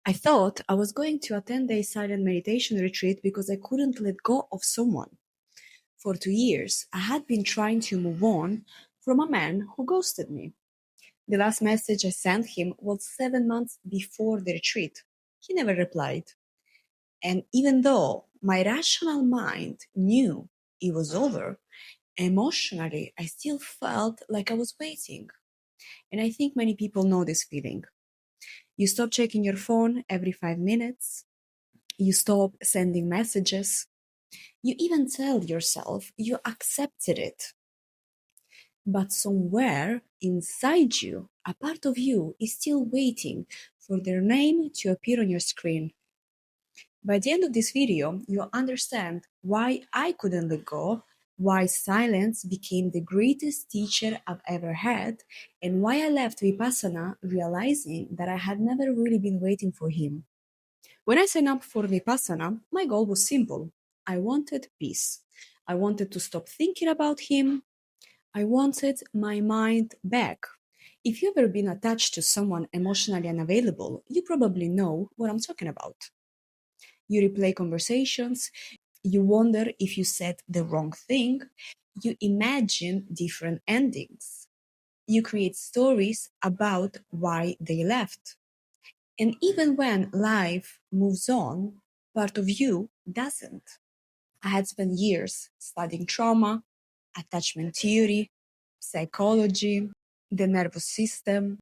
I thought I was going to attend a silent meditation retreat because I couldn't let go of someone. For 2 years, I had been trying to move on from a man who ghosted me. The last message I sent him was 7 months before the retreat. He never replied. And even though my rational mind knew it was over, emotionally, I still felt like I was waiting. And I think many people know this feeling. You stop checking your phone every 5 minutes. You stop sending messages. You even tell yourself you accepted it. But somewhere inside you, a part of you is still waiting for their name to appear on your screen. By the end of this video, you'll understand why I couldn't let go, why silence became the greatest teacher I've ever had, and why I left Vipassana realizing that I had never really been waiting for him. When I signed up for Vipassana, my goal was simple. I wanted peace. I wanted to stop thinking about him. I wanted my mind back. If you've ever been attached to someone emotionally unavailable, you probably know what I'm talking about. You replay conversations, you wonder if you said the wrong thing, you imagine different endings. You create stories about why they left. And even when life moves on, part of you doesn't. I had spent years studying trauma, attachment theory, psychology, the nervous system.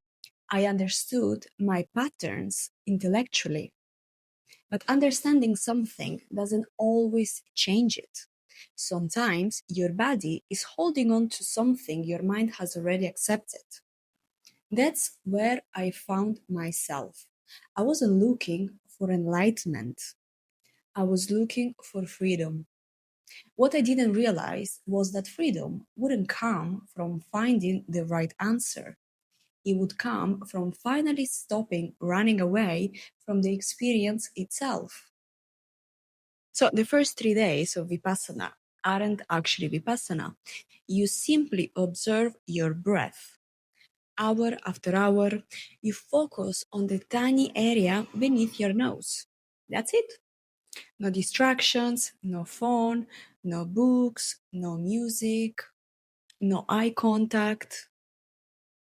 I understood my patterns intellectually. But understanding something doesn't always change it. Sometimes your body is holding on to something your mind has already accepted. That's where I found myself. I wasn't looking for enlightenment. I was looking for freedom. What I didn't realize was that freedom wouldn't come from finding the right answer. It would come from finally stopping running away from the experience itself. So the first 3 days of Vipassana aren't actually Vipassana. You simply observe your breath. Hour after hour, you focus on the tiny area beneath your nose. That's it. No distractions, no phone, no books, no music, no eye contact.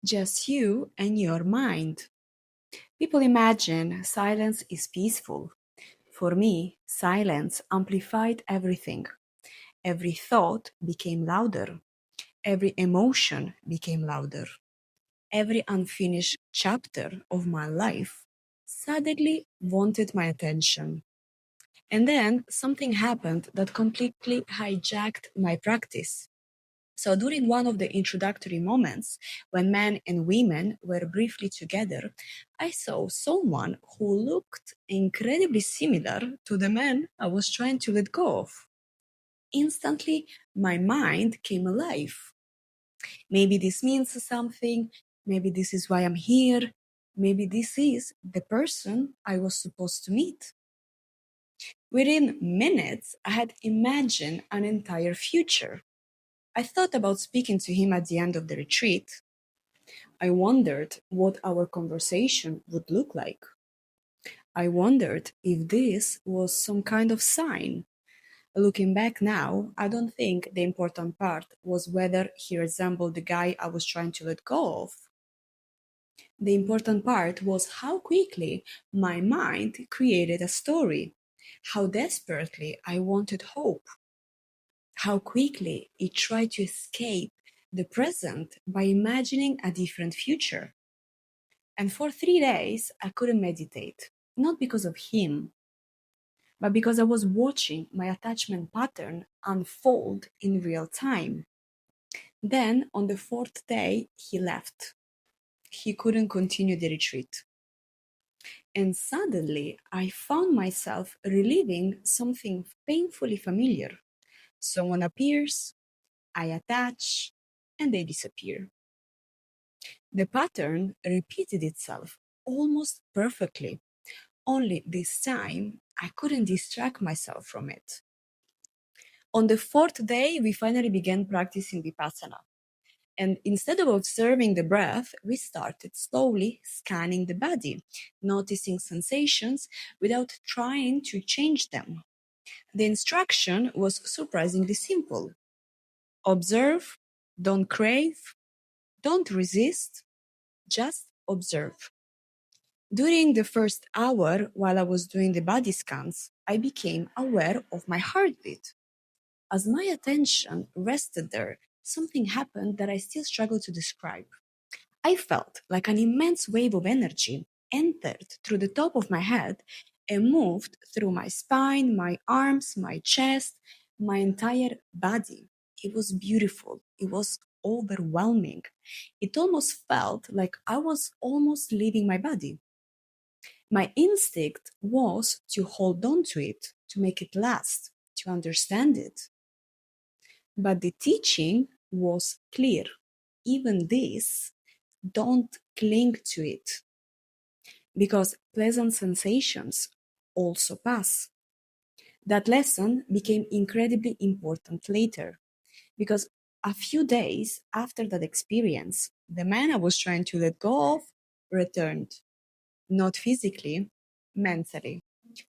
Just you and your mind. People imagine silence is peaceful. For me, silence amplified everything. Every thought became louder. Every emotion became louder. Every unfinished chapter of my life suddenly wanted my attention. And then something happened that completely hijacked my practice. So during one of the introductory moments, when men and women were briefly together, I saw someone who looked incredibly similar to the man I was trying to let go of. Instantly, my mind came alive. Maybe this means something. Maybe this is why I'm here. Maybe this is the person I was supposed to meet. Within minutes, I had imagined an entire future. I thought about speaking to him at the end of the retreat. I wondered what our conversation would look like. I wondered if this was some kind of sign. Looking back now, I don't think the important part was whether he resembled the guy I was trying to let go of. The important part was how quickly my mind created a story, how desperately I wanted hope, how quickly it tried to escape the present by imagining a different future. And for 3 days, I couldn't meditate, not because of him, but because I was watching my attachment pattern unfold in real time. Then, on the fourth day, he left. He couldn't continue the retreat. And suddenly, I found myself reliving something painfully familiar. Someone appears, I attach, and they disappear. The pattern repeated itself almost perfectly, only this time I couldn't distract myself from it. On the fourth day, we finally began practicing Vipassana. And instead of observing the breath, we started slowly scanning the body, noticing sensations without trying to change them. The instruction was surprisingly simple: observe, don't crave, don't resist, just observe. During the first hour, while I was doing the body scans, I became aware of my heartbeat. As my attention rested there, something happened that I still struggle to describe. I felt like an immense wave of energy entered through the top of my head and moved through my spine, my arms, my chest, my entire body. It was beautiful. It was overwhelming. It almost felt like I was almost leaving my body. My instinct was to hold on to it, to make it last, to understand it. But the teaching was clear. Even this, don't cling to it, because pleasant sensations also pass. That lesson became incredibly important later, because a few days after that experience, the man I was trying to let go of returned, not physically, mentally.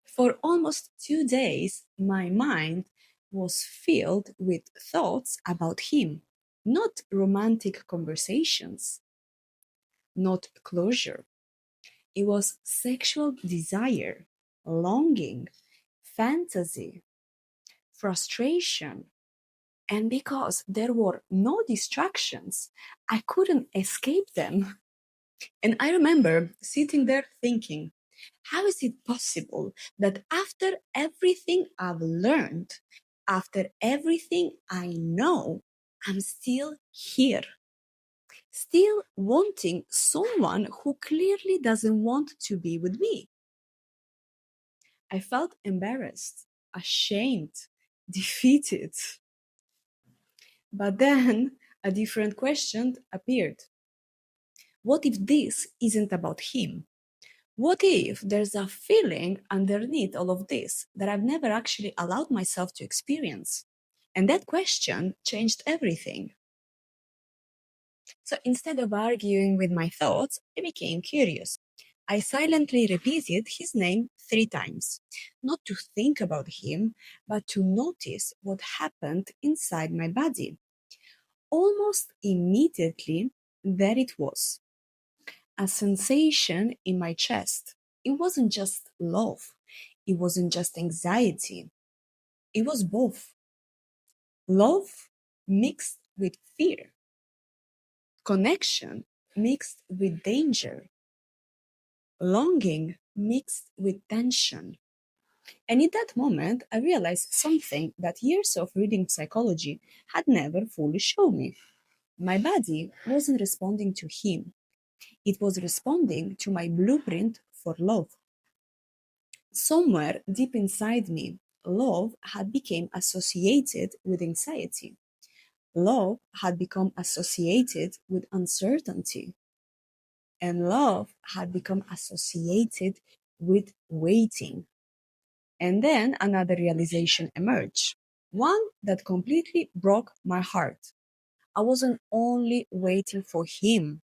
For almost 2 days, my mind was filled with thoughts about him, not romantic conversations, not closure. It was sexual desire, longing, fantasy, frustration. And because there were no distractions, I couldn't escape them. And I remember sitting there thinking, how is it possible that after everything I've learned, after everything I know, I'm still here, still wanting someone who clearly doesn't want to be with me? I felt embarrassed, ashamed, defeated. But then a different question appeared. What if this isn't about him? What if there's a feeling underneath all of this that I've never actually allowed myself to experience? And that question changed everything. So instead of arguing with my thoughts, I became curious. I silently repeated his name 3 times, not to think about him, but to notice what happened inside my body. Almost immediately, there it was, a sensation in my chest. It wasn't just love, it wasn't just anxiety, it was both. Love mixed with fear, connection mixed with danger, longing mixed with tension. And in that moment, I realized something that years of reading psychology had never fully shown me. My body wasn't responding to him, it was responding to my blueprint for love. Somewhere deep inside me, love had become associated with anxiety. Love had become associated with uncertainty. And love had become associated with waiting. And then another realization emerged, one that completely broke my heart. I wasn't only waiting for him,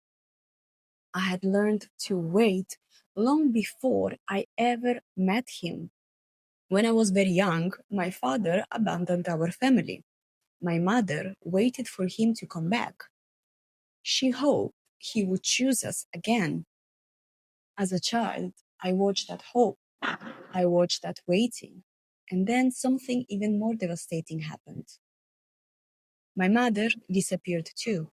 I had learned to wait long before I ever met him. When I was very young, my father abandoned our family. My mother waited for him to come back. She hoped he would choose us again. As a child, I watched that hope. I watched that waiting. And then something even more devastating happened. My mother disappeared too.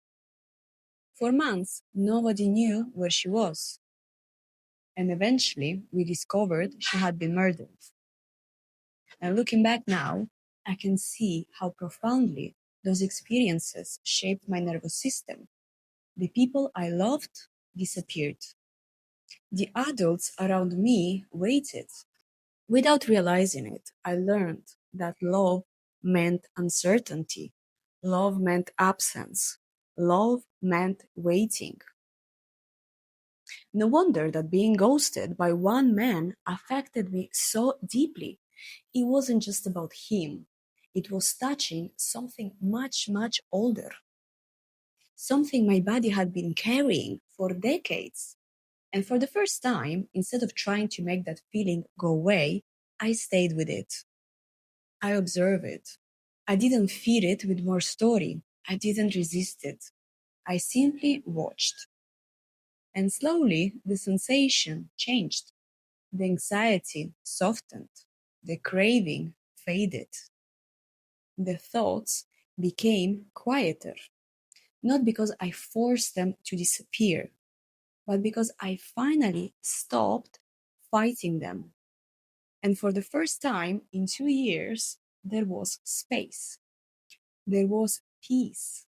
For months, nobody knew where she was. And eventually, we discovered she had been murdered. And looking back now, I can see how profoundly those experiences shaped my nervous system. The people I loved disappeared. The adults around me waited. Without realizing it, I learned that love meant uncertainty. Love meant absence. Love meant waiting. No wonder that being ghosted by one man affected me so deeply. It wasn't just about him, it was touching something much, much older. something my body had been carrying for decades. And for the first time, instead of trying to make that feeling go away, I stayed with it. I observed it. I didn't feed it with more story. I didn't resist it. I simply watched. And slowly, the sensation changed. The anxiety softened. The craving faded. The thoughts became quieter, not because I forced them to disappear, but because I finally stopped fighting them. And for the first time in 2 years, there was space. There was peace.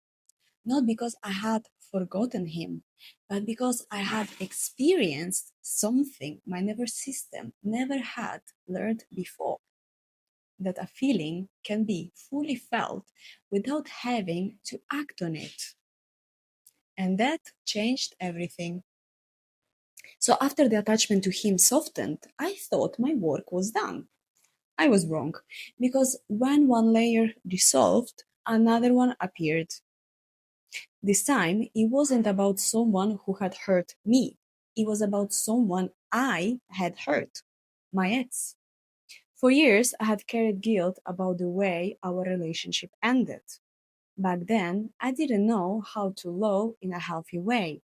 Not because I had forgotten him, but because I had experienced something my nervous system never had learned before. That a feeling can be fully felt without having to act on it. And that changed everything. So after the attachment to him softened, I thought my work was done. I was wrong, because when one layer dissolved, another one appeared. This time, it wasn't about someone who had hurt me. It was about someone I had hurt, my ex. For years, I had carried guilt about the way our relationship ended. Back then, I didn't know how to love in a healthy way.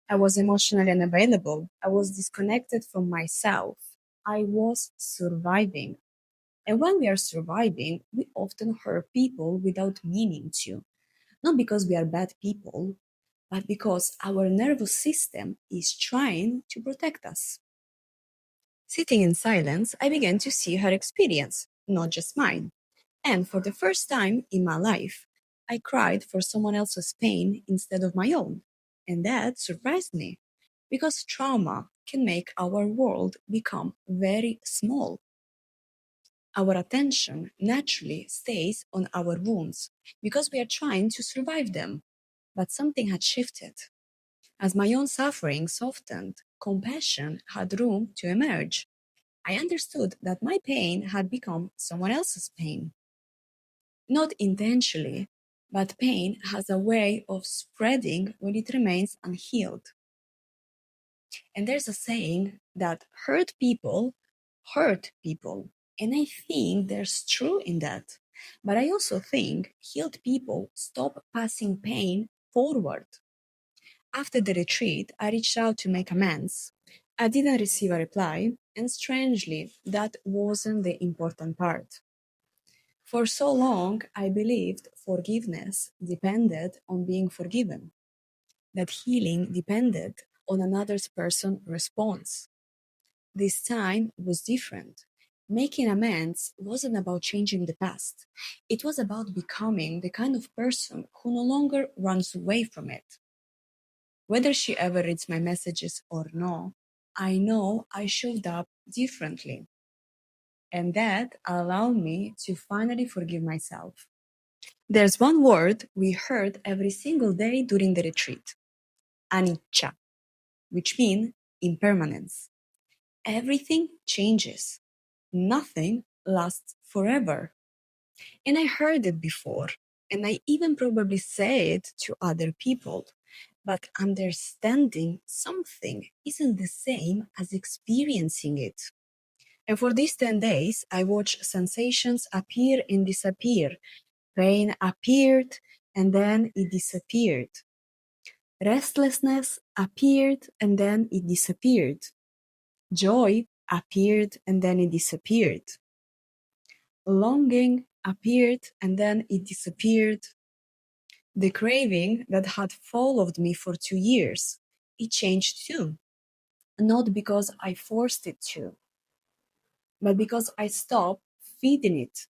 I was emotionally unavailable. I was disconnected from myself. I was surviving. And when we are surviving, we often hurt people without meaning to. Not because we are bad people, but because our nervous system is trying to protect us. Sitting in silence, I began to see her experience, not just mine. And for the first time in my life, I cried for someone else's pain instead of my own. And that surprised me, because trauma can make our world become very small. Our attention naturally stays on our wounds because we are trying to survive them. But something had shifted. As my own suffering softened, compassion had room to emerge. I understood that my pain had become someone else's pain. Not intentionally, but pain has a way of spreading when it remains unhealed. And there's a saying that hurt people. And I think there's truth in that. But I also think healed people stop passing pain forward. After the retreat, I reached out to make amends. I didn't receive a reply, and strangely, that wasn't the important part. For so long, I believed forgiveness depended on being forgiven, that healing depended on another person's response. This time was different. Making amends wasn't about changing the past. It was about becoming the kind of person who no longer runs away from it. Whether she ever reads my messages or no, I know I showed up differently. And that allowed me to finally forgive myself. There's one word we heard every single day during the retreat: Anicca, which means impermanence. Everything changes. Nothing lasts forever. And I heard it before, and I even probably say it to other people. But understanding something isn't the same as experiencing it. And for these 10 days, I watched sensations appear and disappear. Pain appeared and then it disappeared. Restlessness appeared and then it disappeared. Joy appeared and then it disappeared. Longing appeared and then it disappeared. The craving that had followed me for 2 years, it changed too. Not because I forced it to, but because I stopped feeding it.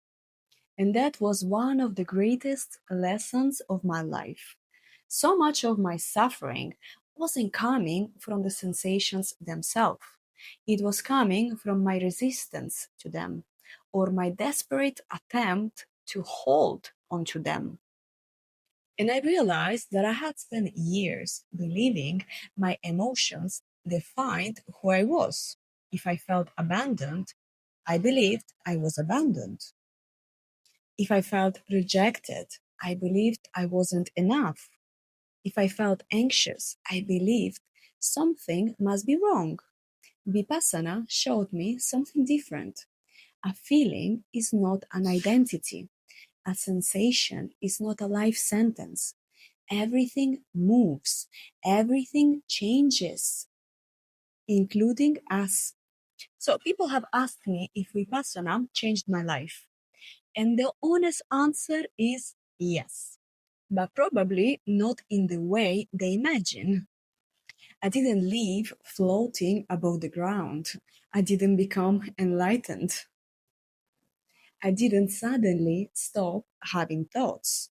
And that was one of the greatest lessons of my life. So much of my suffering wasn't coming from the sensations themselves. It was coming from my resistance to them, or my desperate attempt to hold onto them. And I realized that I had spent years believing my emotions defined who I was. If I felt abandoned, I believed I was abandoned. If I felt rejected, I believed I wasn't enough. If I felt anxious, I believed something must be wrong. Vipassana showed me something different. A feeling is not an identity. A sensation is not a life sentence. Everything moves, everything changes, including us. So people have asked me if Vipassana changed my life. And the honest answer is yes, but probably not in the way they imagine. I didn't leave floating above the ground. I didn't become enlightened. I didn't suddenly stop having thoughts.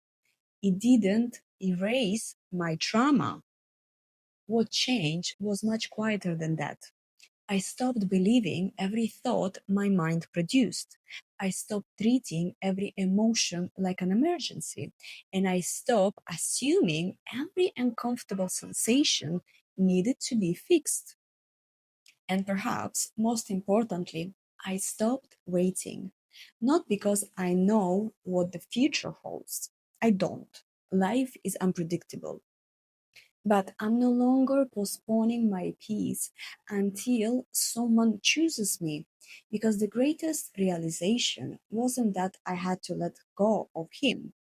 It didn't erase my trauma. What changed was much quieter than that. I stopped believing every thought my mind produced. I stopped treating every emotion like an emergency. And I stopped assuming every uncomfortable sensation needed to be fixed. And perhaps most importantly, I stopped waiting. Not because I know what the future holds. I don't. Life is unpredictable. But I'm no longer postponing my peace until someone chooses me. Because the greatest realization wasn't that I had to let go of him.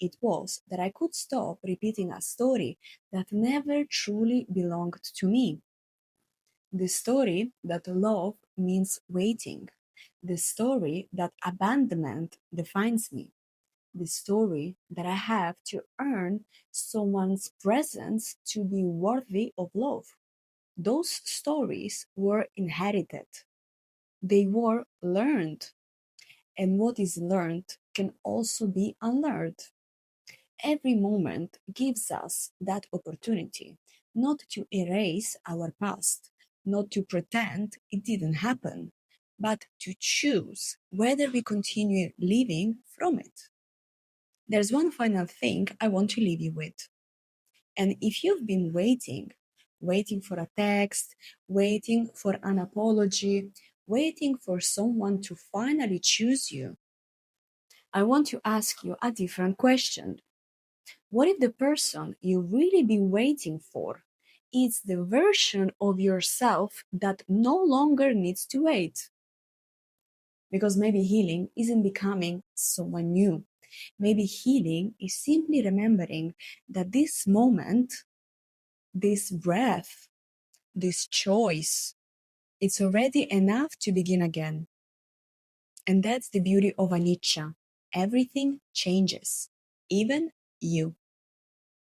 It was that I could stop repeating a story that never truly belonged to me. The story that love means waiting. The story that abandonment defines me. The story that I have to earn someone's presence to be worthy of love. Those stories were inherited, they were learned, and what is learned can also be unlearned. Every moment gives us that opportunity, not to erase our past, not to pretend it didn't happen, but to choose whether we continue living from it. There's one final thing I want to leave you with. And if you've been waiting for a text, waiting for an apology, waiting for someone to finally choose you, I want to ask you a different question. What if the person you've really been waiting for is the version of yourself that no longer needs to wait? Because maybe healing isn't becoming someone new. Maybe healing is simply remembering that this moment, this breath, this choice, it's already enough to begin again. And that's the beauty of Anicca. Everything changes, even you.